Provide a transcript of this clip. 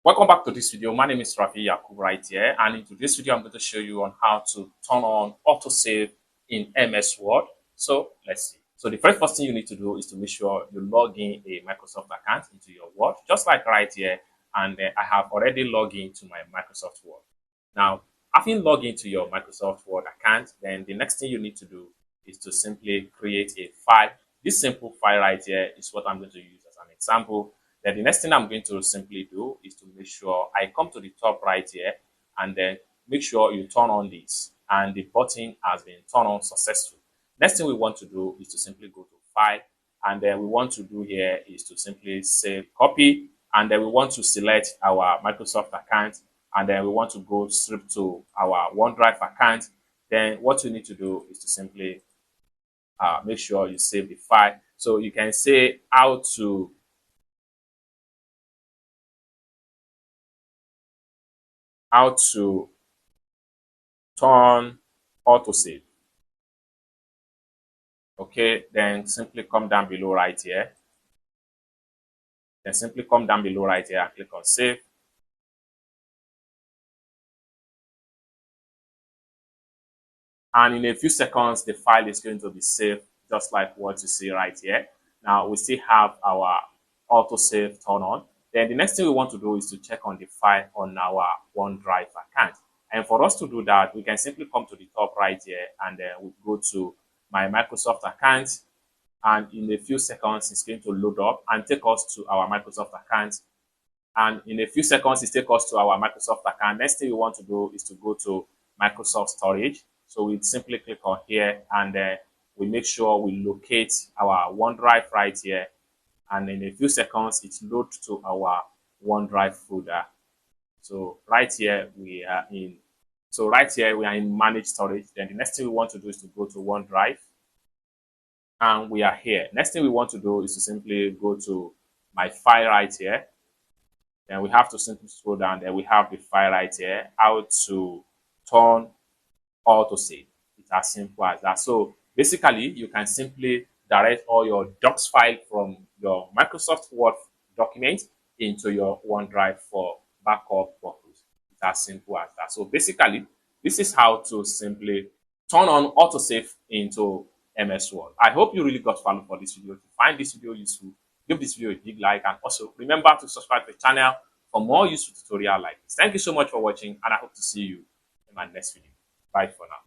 Welcome back to this video. My name is Rafi Yakub right here, and in today's video I'm going to show you on how to turn on autosave in MS Word. So let's see. So the very first thing you need to do is to make sure you log in a Microsoft account into your Word, just like right here. And I have already logged into my Microsoft Word. Now, having logged into your Microsoft Word account, then the next thing you need to do is to simply create a file. This simple file right here is what I'm going to use as an example. Then the next thing I'm going to simply do is to make sure I come to the top right here and then make sure you turn on this and the button has been turned on successfully. Next thing we want to do is to simply go to file, and then we want to do here is to simply save copy, and then we want to select our Microsoft account, and then we want to go straight to our OneDrive account. Then what you need to do is to simply make sure you save the file. So you can say how to turn autosave. Okay, then simply come down below right here. Then simply come down below right here and click on save. And in a few seconds, the file is going to be saved, just like what you see right here. Now, we still have our autosave turned on. Then the next thing we want to do is to check on the file on our OneDrive account. And for us to do that, we can simply come to the top right here, and then we go to my Microsoft account. And in a few seconds, it's going to load up and take us to our Microsoft account. And in a few seconds, it takes us to our Microsoft account. Next thing we want to do is to go to Microsoft Storage. So we simply click on here, and we make sure we locate our OneDrive right here. And in a few seconds, it loads to our OneDrive folder. So right here we are in. So right here we are in Manage Storage. Then the next thing we want to do is to go to OneDrive, and we are here. Next thing we want to do is to simply go to my file right here. Then we have to simply scroll down. Then we have the file right here. How to turn autosave. It's as simple as that. So basically, you can simply direct all your docs file from your Microsoft Word document into your OneDrive for backup purpose. It's as simple as that. So basically, this is how to simply turn on autosave into MS Word. I hope you really got value for this video. If you find this video useful, give this video a big like, and also remember to subscribe to the channel for more useful tutorial like this. Thank you so much for watching, and I hope to see you in my next video. Bye for now.